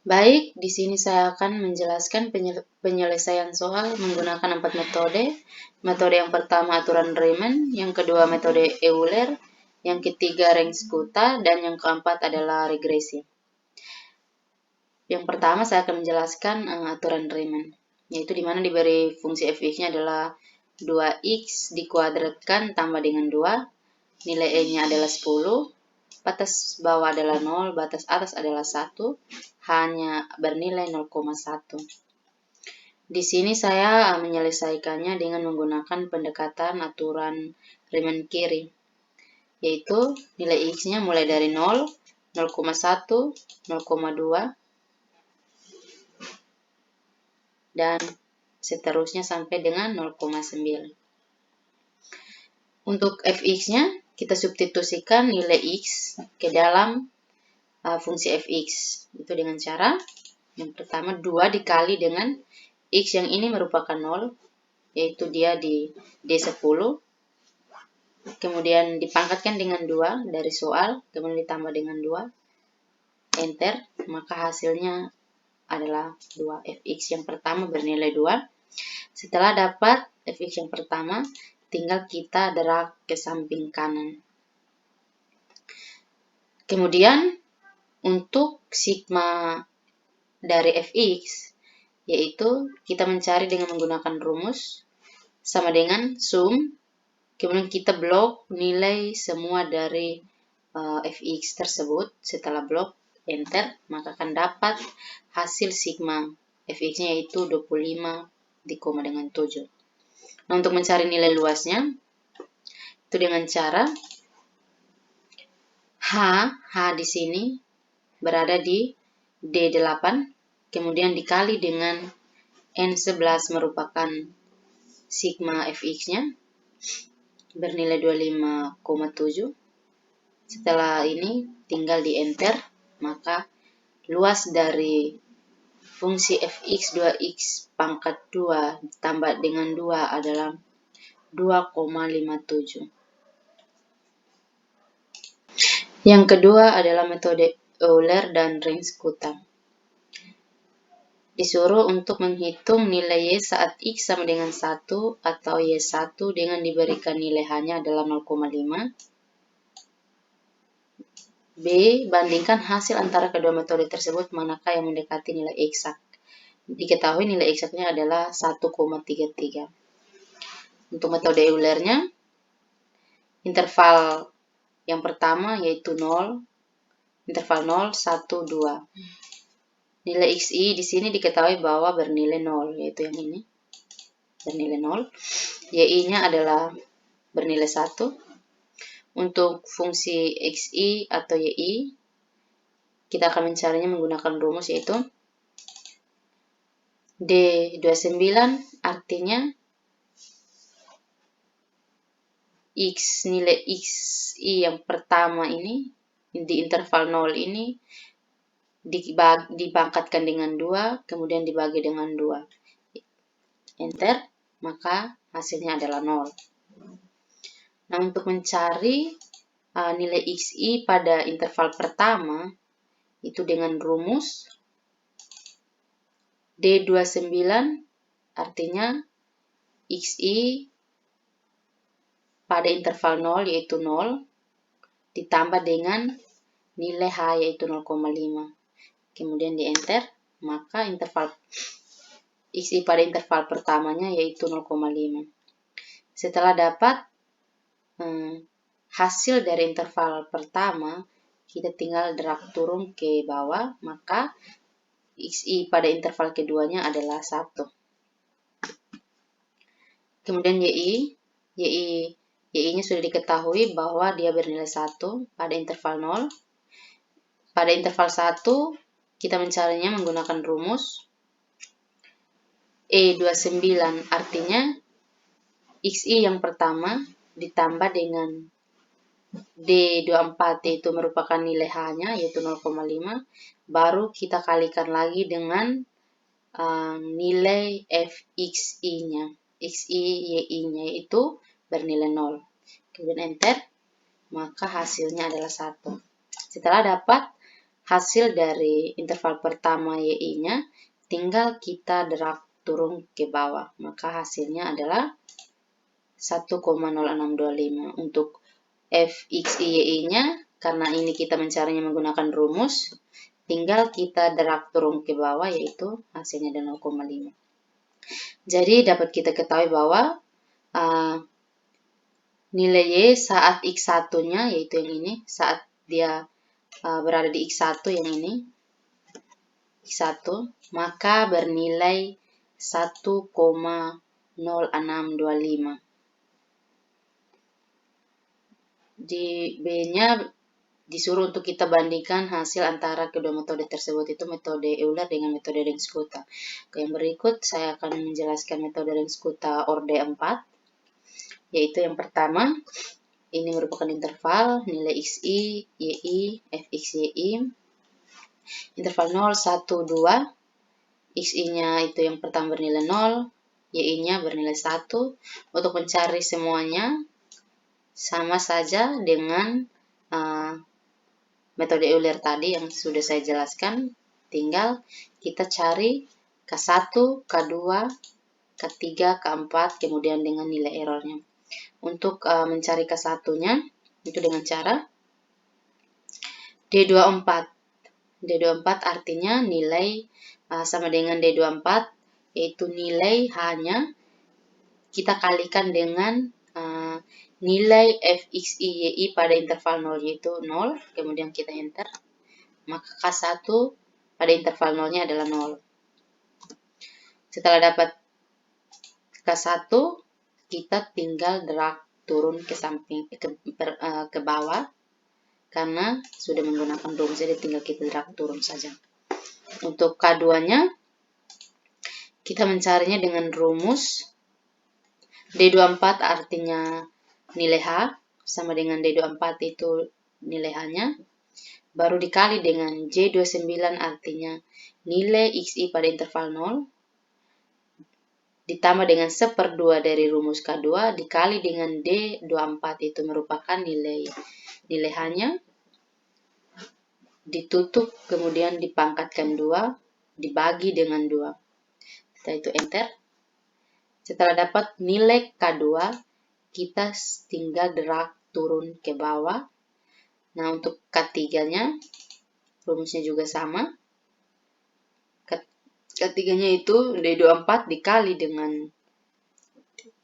Baik, di sini saya akan menjelaskan penyelesaian soal menggunakan 4 metode. Metode yang pertama aturan Riemann, yang kedua metode Euler, yang ketiga Runge-Kutta, dan yang keempat adalah regresi. Yang pertama saya akan menjelaskan aturan Riemann, yaitu di mana diberi fungsi fx-nya adalah 2x dikuadratkan tambah dengan 2, nilai e-nya adalah 10, batas bawah adalah 0, batas atas adalah 1, hanya bernilai 0,1. Di sini saya menyelesaikannya dengan menggunakan pendekatan aturan Riemann-Curie, yaitu nilai x-nya mulai dari 0, 0,1, 0,2, dan seterusnya sampai dengan 0,9. Untuk fx-nya, kita substitusikan nilai x ke dalam fungsi fx. Itu dengan cara, yang pertama 2 dikali dengan x yang ini merupakan 0, yaitu dia di D10. Kemudian dipangkatkan dengan 2 dari soal, kemudian ditambah dengan 2, enter, maka hasilnya adalah 2. Fx yang pertama bernilai 2. Setelah dapat fx yang pertama, tinggal kita drag ke samping kanan. Kemudian untuk sigma dari fx, yaitu kita mencari dengan menggunakan rumus sama dengan sum, kemudian kita blok nilai semua dari fx tersebut. Setelah blok, enter, maka akan dapat hasil sigma fx-nya yaitu 25 di koma dengan 7. Nah, untuk mencari nilai luasnya, itu dengan cara H di sini berada di D8, kemudian dikali dengan N11 merupakan sigma fx-nya, bernilai 25,7. Setelah ini tinggal di enter, maka luas dari fungsi fx 2x pangkat 2 tambah dengan 2 adalah 2,57. Yang kedua adalah metode Euler dan Runge-Kutta. Disuruh untuk menghitung nilai y saat x sama dengan 1 atau y1 dengan diberikan nilai hanya adalah 0,5. B. Bandingkan hasil antara kedua metode tersebut, manakah yang mendekati nilai eksak. Diketahui nilai eksaknya adalah 1,33. Untuk metode Eulernya, interval yang pertama yaitu 0, interval 0, 1, 2. Nilai xi di sini diketahui bahwa bernilai 0, yaitu yang ini, bernilai 0. Y-nya adalah bernilai 1. Untuk fungsi xi atau yi, kita akan mencarinya menggunakan rumus yaitu D29, artinya nilai xi yang pertama ini di interval 0 ini dipangkatkan dengan 2, kemudian dibagi dengan 2. Enter, maka hasilnya adalah 0. Nah, untuk mencari nilai xi pada interval pertama, itu dengan rumus D29, artinya xi pada interval 0 yaitu 0, ditambah dengan nilai h yaitu 0,5. Kemudian di enter, maka interval xi pada interval pertamanya yaitu 0,5. Setelah dapat hasil dari interval pertama, kita tinggal drag turun ke bawah, maka xi pada interval keduanya adalah 1. Kemudian yi-nya sudah diketahui bahwa dia bernilai 1 pada interval 0. Pada interval 1, kita mencarinya menggunakan rumus E29, artinya xi yang pertama ditambah dengan D24, yaitu merupakan nilai h-nya, yaitu 0,5, baru kita kalikan lagi dengan nilai fxi-nya, xi yi-nya, yaitu bernilai 0. Kemudian enter, maka hasilnya adalah 1. Setelah dapat hasil dari interval pertama YI-nya tinggal kita drag turun ke bawah. Maka hasilnya adalah 1,0625. Untuk Fxi YI-nya, karena ini kita mencarinya menggunakan rumus, tinggal kita drag turun ke bawah, yaitu hasilnya adalah 0,5. Jadi dapat kita ketahui bahwa nilai Y saat X1-nya, yaitu yang ini, saat dia berada di X1 yang ini, X1, maka bernilai 1,0625. Di B-nya disuruh untuk kita bandingkan hasil antara kedua metode tersebut, itu metode Euler dengan metode Ringskota. Yang berikut saya akan menjelaskan metode Ringskota orde 4, yaitu yang pertama, ini merupakan interval nilai Xi, YI, Fx, YI, interval 0, 1, 2, Xi-nya itu yang pertama bernilai 0, YI-nya bernilai 1. Untuk mencari semuanya, sama saja dengan metode Euler tadi yang sudah saya jelaskan. Tinggal kita cari K1, K2, K3, K4, kemudian dengan nilai errornya. Untuk mencari K1-nya, itu dengan cara D24. D24 artinya nilai sama dengan D24, yaitu nilai hanya kita kalikan dengan nilai Fxi YI pada interval 0, yaitu 0, kemudian kita enter, maka K1 pada interval 0-nya adalah 0. Setelah dapat K1, kita tinggal drag turun ke samping ke bawah, karena sudah menggunakan rumus, jadi tinggal kita drag turun saja. Untuk K2-nya, kita mencarinya dengan rumus D24 artinya nilai H, sama dengan D24 itu nilai H-nya, baru dikali dengan J29 artinya nilai Xi pada interval 0, ditambah dengan 1/2 dari rumus K2, dikali dengan D24 itu merupakan nilai H-nya, ditutup kemudian dipangkatkan 2, dibagi dengan 2. Setelah itu enter. Setelah dapat nilai K2, kita tinggal drag turun ke bawah. Nah, untuk K3-nya, rumusnya juga sama. K3-nya itu D24 dikali dengan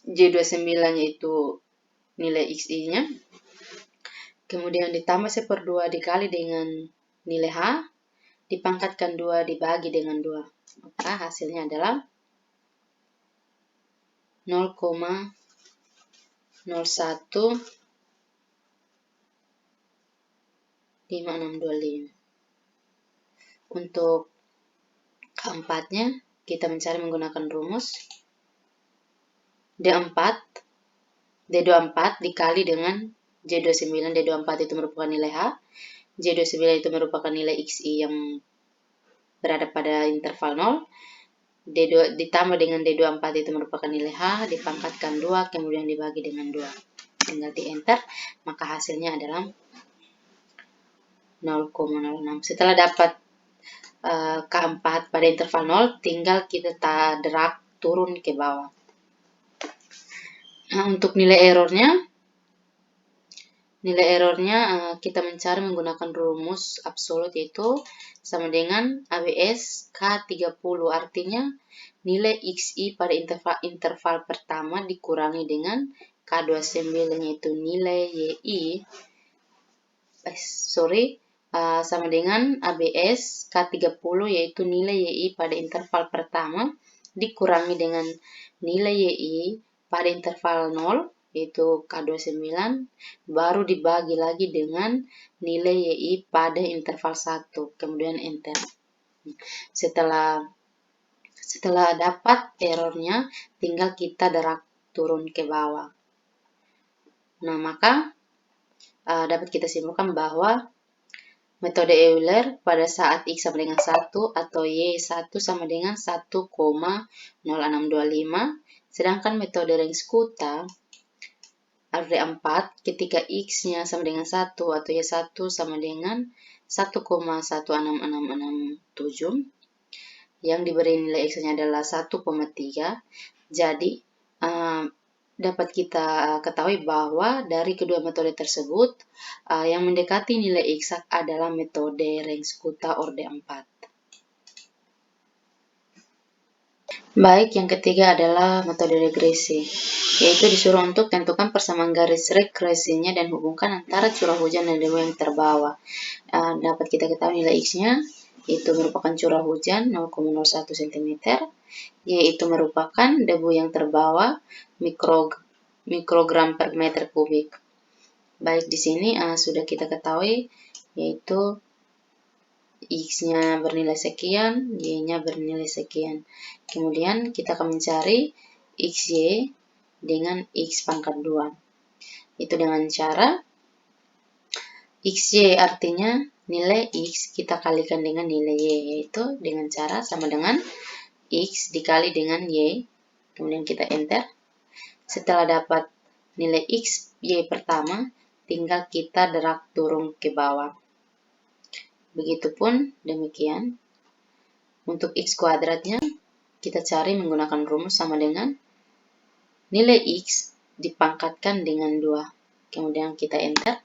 J29-nya itu nilai Xi-nya. Kemudian ditambah 1/2 dikali dengan nilai H, dipangkatkan 2 dibagi dengan 2. Maka hasilnya adalah 0,015625. Untuk keempatnya, kita mencari menggunakan rumus D24 dikali dengan J29. D24 itu merupakan nilai H, J29 itu merupakan nilai Xi yang berada pada interval 0, ditambah dengan D24 itu merupakan nilai H, dipangkatkan 2, kemudian dibagi dengan 2. Tinggal di enter, maka hasilnya adalah 0,06. Setelah dapat K4 pada interval 0, tinggal kita drag turun ke bawah. Nah, untuk nilai errornya kita mencari menggunakan rumus absolut, yaitu sama dengan ABS K30, artinya nilai Xi pada interval pertama dikurangi dengan K29, yaitu nilai YI, sama dengan ABS K30, yaitu nilai YI pada interval pertama dikurangi dengan nilai YI pada interval 0, yaitu K29, baru dibagi lagi dengan nilai YI pada interval 1, kemudian enter. Setelah dapat errornya, tinggal kita drag turun ke bawah. Nah, maka dapat kita simpulkan bahwa metode Euler pada saat X sama dengan 1 atau Y1 sama dengan 1,0625, sedangkan metode Ringskota orde 4 ketika X-nya sama dengan 1 atau Y1 sama dengan 1,16667 yang diberi nilai X-nya adalah 1,3. Jadi dapat kita ketahui bahwa dari kedua metode tersebut yang mendekati nilai eksak adalah metode Renz-Kutta orde 4. Baik, yang ketiga adalah metode regresi, yaitu disuruh untuk tentukan persamaan garis regresinya dan hubungkan antara curah hujan dan debu yang terbawa. Dapat kita ketahui nilai X-nya, itu merupakan curah hujan 0,01 cm, yaitu merupakan debu yang terbawa mikrogram per meter kubik. Baik, di sini sudah kita ketahui, yaitu X-nya bernilai sekian, Y-nya bernilai sekian. Kemudian kita akan mencari XY dengan X pangkat 2. Itu dengan cara XY artinya nilai X kita kalikan dengan nilai Y, yaitu dengan cara sama dengan X dikali dengan Y. Kemudian kita enter. Setelah dapat nilai X, Y pertama, tinggal kita drag turun ke bawah. Begitupun demikian, untuk X kuadratnya, kita cari menggunakan rumus sama dengan nilai X dipangkatkan dengan 2. Kemudian kita enter,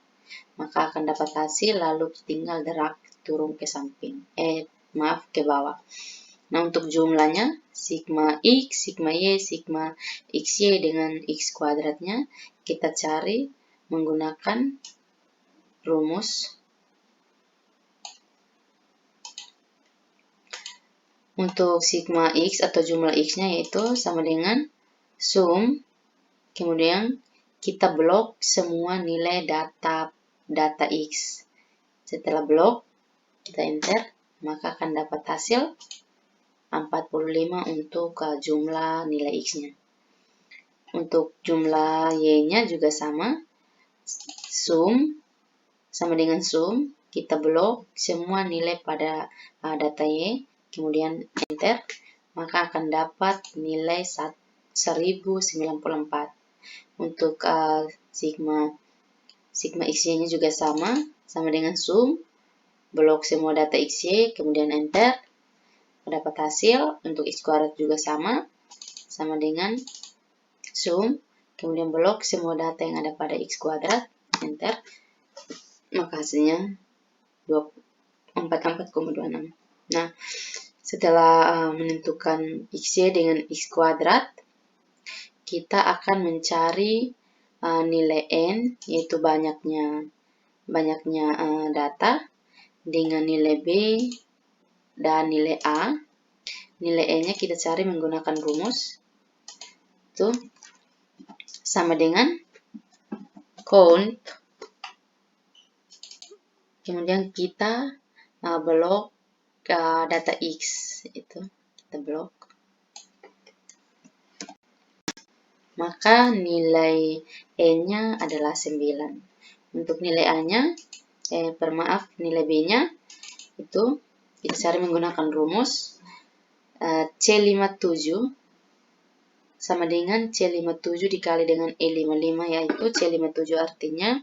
maka akan dapat hasil, lalu tinggal drag turun ke samping. Ke bawah. Nah, untuk jumlahnya, sigma X, sigma Y, sigma XY dengan X kuadratnya, kita cari menggunakan rumus. Untuk sigma X atau jumlah X-nya yaitu sama dengan sum, kemudian kita blok semua nilai data X. Setelah blok, kita enter, maka akan dapat hasil 45 untuk jumlah nilai X-nya. Untuk jumlah Y-nya juga sama, sum, sama dengan sum, kita blok semua nilai pada data Y, kemudian enter, maka akan dapat nilai 1094. Untuk sigma XY-nya juga sama dengan sum, blok semua data XY, kemudian enter, dapat hasil. Untuk X kuadrat juga sama dengan sum, kemudian blok semua data yang ada pada X kuadrat, enter, maka hasilnya 44,26. Nah, setelah menentukan XY dengan X kuadrat, kita akan mencari nilai N, yaitu banyaknya data, dengan nilai B dan nilai A. Nilai N-nya kita cari menggunakan rumus. Itu sama dengan count. Kemudian kita blok data X, itu kita blok, maka nilai N-nya adalah 9. Untuk nilai A-nya, nilai B-nya itu kita cari menggunakan rumus C57 sama dengan C57 dikali dengan E55, yaitu C57 artinya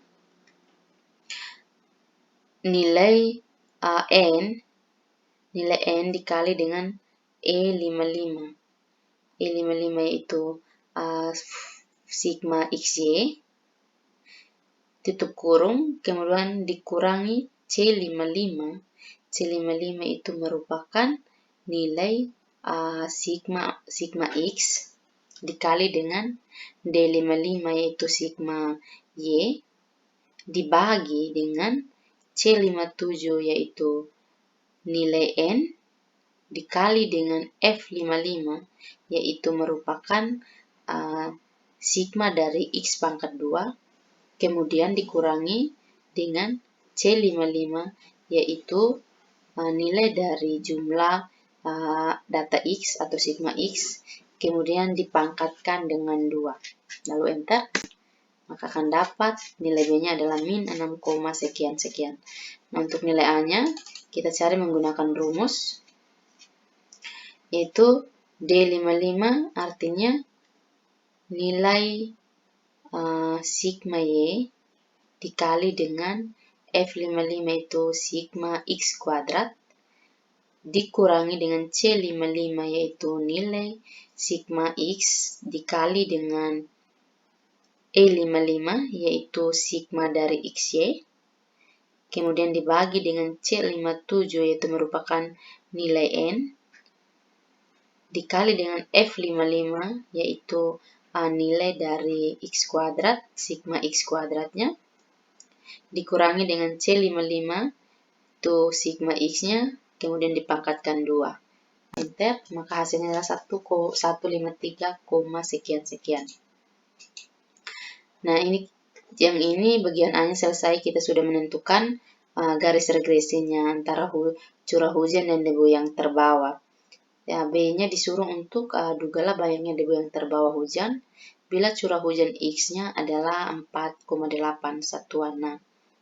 nilai N dikali dengan E55. E55 itu sigma XY, tutup kurung, kemudian dikurangi C55. C55 itu merupakan nilai sigma X dikali dengan D55, yaitu sigma Y, dibagi dengan C57, yaitu nilai N, dikali dengan F55, yaitu merupakan sigma dari X pangkat 2, kemudian dikurangi dengan C55, yaitu nilai dari jumlah data X atau sigma X, kemudian dipangkatkan dengan 2. Lalu enter, maka akan dapat nilai B-nya adalah min 6, sekian. Nah, untuk nilai A-nya, kita cari menggunakan rumus, yaitu D55 artinya nilai sigma Y dikali dengan F55 itu sigma X kuadrat dikurangi dengan C55 yaitu nilai sigma X dikali dengan E55 yaitu sigma dari XY, kemudian dibagi dengan C57 yaitu merupakan nilai N, dikali dengan F55 yaitu nilai dari X kuadrat, sigma X kuadratnya, dikurangi dengan C55 itu sigma X-nya, kemudian dipangkatkan 2. Enter, maka hasilnya adalah 153, sekian-sekian. Nah, yang ini bagian A-nya selesai, kita sudah menentukan garis regresinya antara curah hujan dan debu yang terbawa. Ya, B-nya disuruh untuk dugalah banyaknya debu yang terbawa hujan bila curah hujan X-nya adalah 4,8 satuan. Nah,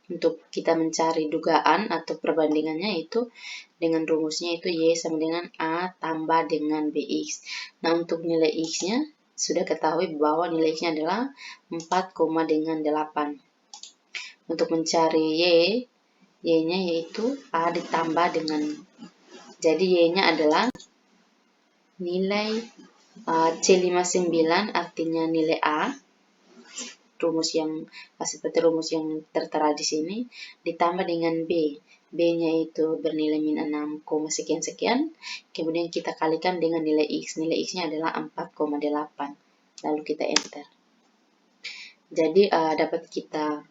untuk kita mencari dugaan atau perbandingannya itu dengan rumusnya itu Y sama dengan A tambah dengan BX. Nah, untuk nilai X-nya sudah ketahui bahwa nilai X-nya adalah 4,8. Untuk mencari Y-nya yaitu A ditambah dengan, jadi Y-nya adalah nilai C59 artinya nilai A, seperti rumus yang tertera di sini, ditambah dengan B. B-nya itu bernilai min 6, sekian-sekian. Kemudian kita kalikan dengan nilai X. Nilai X-nya adalah 4,8. Lalu kita enter. Jadi dapat kita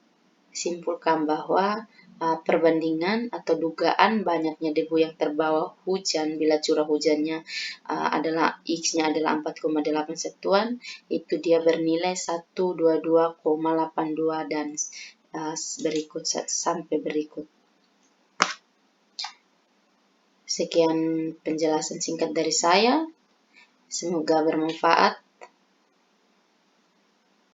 simpulkan bahwa perbandingan atau dugaan banyaknya debu yang terbawa hujan bila curah hujannya adalah X-nya adalah 4,8 satuan, itu dia bernilai 122,82 dan berikut sampai berikut. Sekian penjelasan singkat dari saya, semoga bermanfaat.